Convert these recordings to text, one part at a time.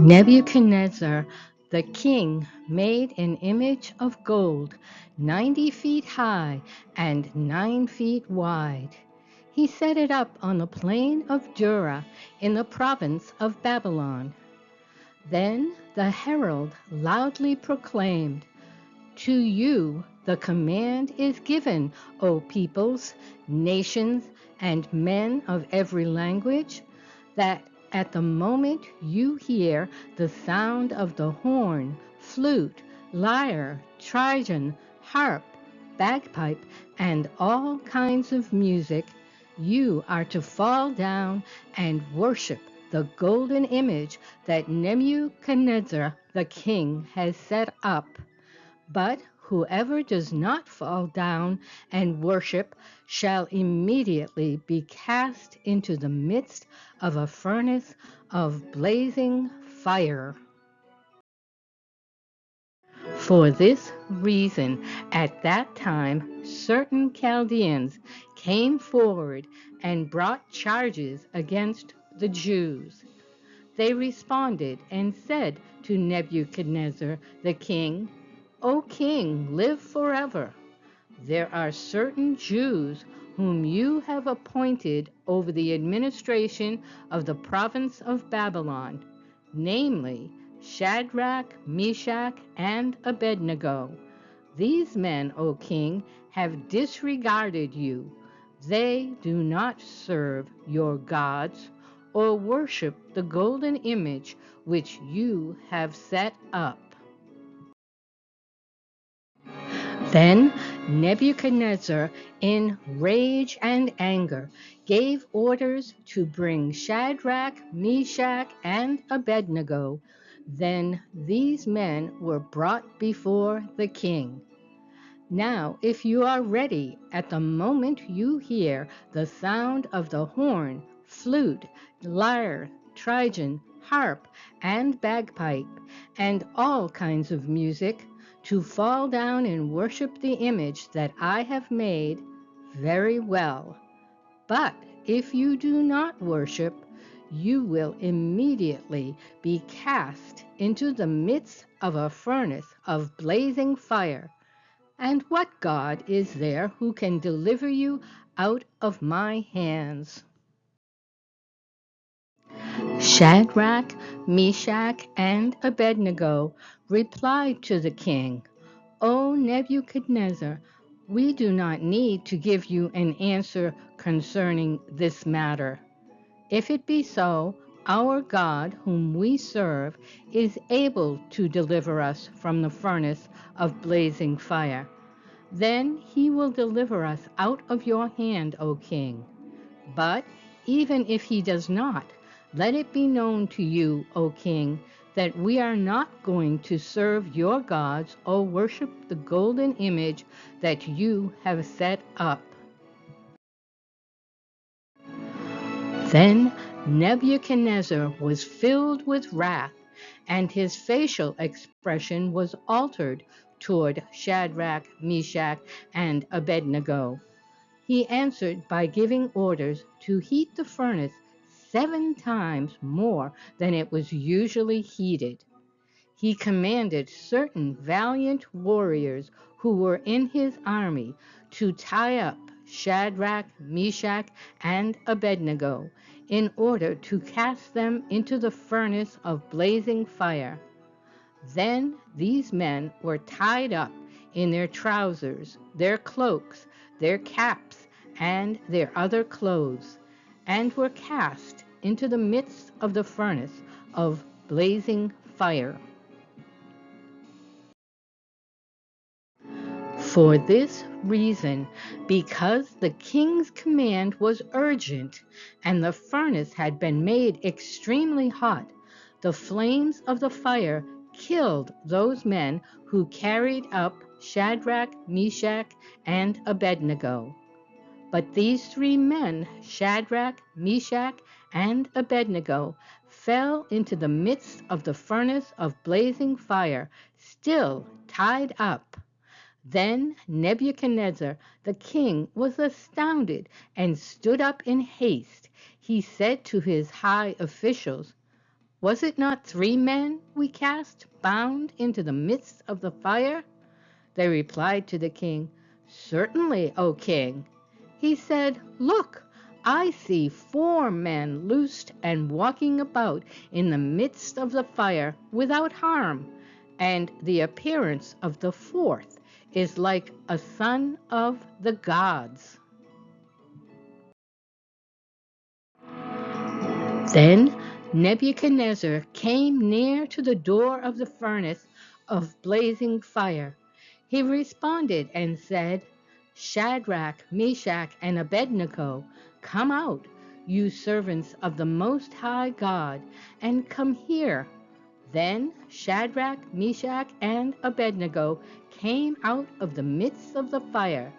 Nebuchadnezzar the king made an image of gold 90 feet high and 9 feet wide. He set it up on the plain of Dura in the province of Babylon. Then the herald loudly proclaimed, "To you the command is given, O peoples, nations, and men of every language, that at the moment you hear the sound of the horn, flute, lyre, trigon, harp, bagpipe, and all kinds of music, you are to fall down and worship the golden image that Nebuchadnezzar the king has set up. But whoever does not fall down and worship shall immediately be cast into the midst of a furnace of blazing fire." For this reason, at that time, certain Chaldeans came forward and brought charges against the Jews. They responded and said to Nebuchadnezzar the king, "O king, live forever. There are certain Jews whom you have appointed over the administration of the province of Babylon, namely Shadrach, Meshach, and Abednego. These men, O king, have disregarded you. They do not serve your gods or worship the golden image which you have set up." Then Nebuchadnezzar, in rage and anger, gave orders to bring Shadrach, Meshach, and Abednego. Then these men were brought before the king. "Now, if you are ready at the moment you hear the sound of the horn, flute, lyre, trigon, harp, and bagpipe, and all kinds of music, to fall down and worship the image that I have made, very well. But if you do not worship, you will immediately be cast into the midst of a furnace of blazing fire. And what God is there who can deliver you out of my hands?" Shadrach, Meshach, and Abednego replied to the king, "O Nebuchadnezzar, we do not need to give you an answer concerning this matter. If it be so, our God, whom we serve, is able to deliver us from the furnace of blazing fire. Then he will deliver us out of your hand, O king. But even if he does not, let it be known to you, O king, that we are not going to serve your gods or worship the golden image that you have set up." Then Nebuchadnezzar was filled with wrath, and his facial expression was altered toward Shadrach, Meshach, and Abednego. He answered by giving orders to heat the furnace 7 times more than it was usually heated. He commanded certain valiant warriors who were in his army to tie up Shadrach, Meshach, and Abednego in order to cast them into the furnace of blazing fire. Then these men were tied up in their trousers, their cloaks, their caps, and their other clothes, and were cast into the midst of the furnace of blazing fire. For this reason, because the king's command was urgent and the furnace had been made extremely hot, the flames of the fire killed those men who carried up Shadrach, Meshach, and Abednego. But these 3 men, Shadrach, Meshach, and Abednego, fell into the midst of the furnace of blazing fire, still tied up. Then Nebuchadnezzar the king was astounded and stood up in haste. He said to his high officials, "Was it not 3 men we cast bound into the midst of the fire?" They replied to the king, "Certainly, O king." He said, "Look, I see 4 men loosed and walking about in the midst of the fire without harm, and the appearance of the fourth is like a son of the gods." Then Nebuchadnezzar came near to the door of the furnace of blazing fire. He responded and said, "Shadrach, Meshach, and Abednego, come out, you servants of the Most High God, and come here." Then Shadrach, Meshach, and Abednego came out of the midst of the fire.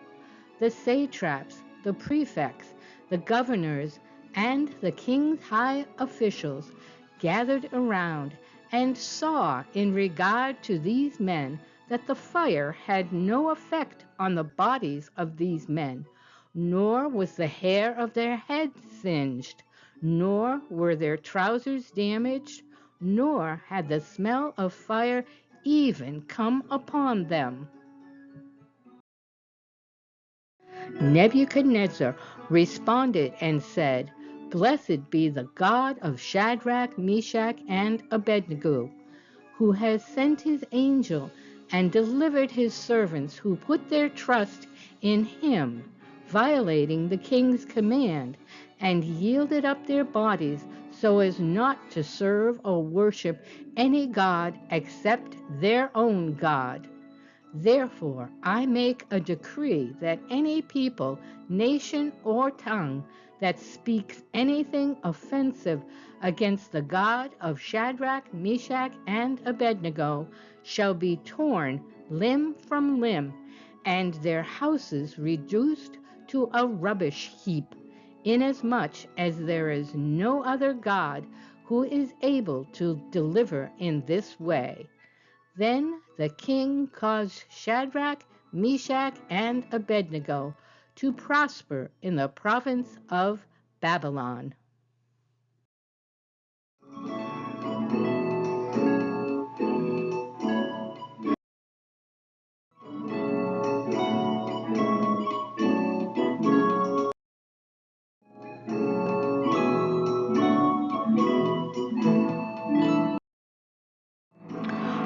The satraps, the prefects, the governors, and the king's high officials gathered around and saw in regard to these men that the fire had no effect on the bodies of these men, nor was the hair of their heads singed, nor were their trousers damaged, nor had the smell of fire even come upon them. Nebuchadnezzar responded and said, "Blessed be the God of Shadrach, Meshach, and Abednego, who has sent his angel and delivered his servants who put their trust in him, violating the king's command, and yielded up their bodies so as not to serve or worship any god except their own God. Therefore, I make a decree that any people, nation, or tongue that speaks anything offensive against the God of Shadrach, Meshach, and Abednego shall be torn limb from limb, and their houses reduced to a rubbish heap, inasmuch as there is no other God who is able to deliver in this way." Then the king caused Shadrach, Meshach, and Abednego to prosper in the province of Babylon.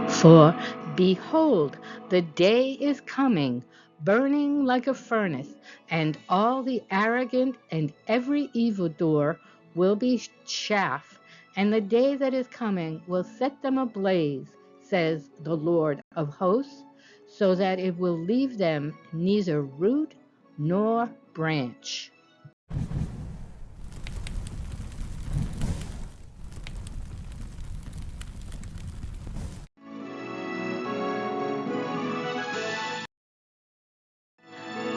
For behold, the day is coming, burning like a furnace, and all the arrogant and every evildoer will be chaff, and the day that is coming will set them ablaze, says the Lord of hosts, so that it will leave them neither root nor branch.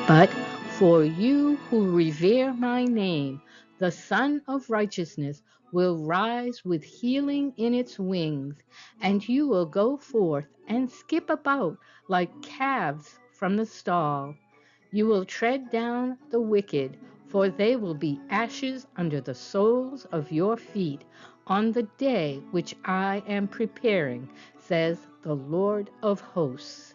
But for you who revere my name, the Sun of Righteousness will rise with healing in its wings, and you will go forth and skip about like calves from the stall. You will tread down the wicked, for they will be ashes under the soles of your feet on the day which I am preparing, says the Lord of hosts.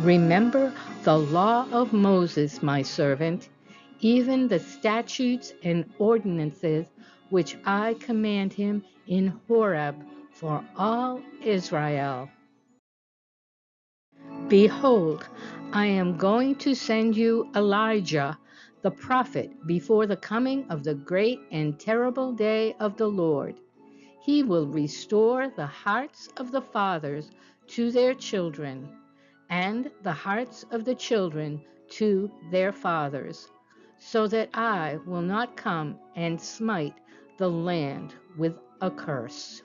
Remember the law of Moses, my servant, even the statutes and ordinances which I command him in Horeb for all Israel. Behold, I am going to send you Elijah, the prophet, before the coming of the great and terrible day of the Lord. He will restore the hearts of the fathers to their children, and the hearts of the children to their fathers, so that I will not come and smite the land with a curse.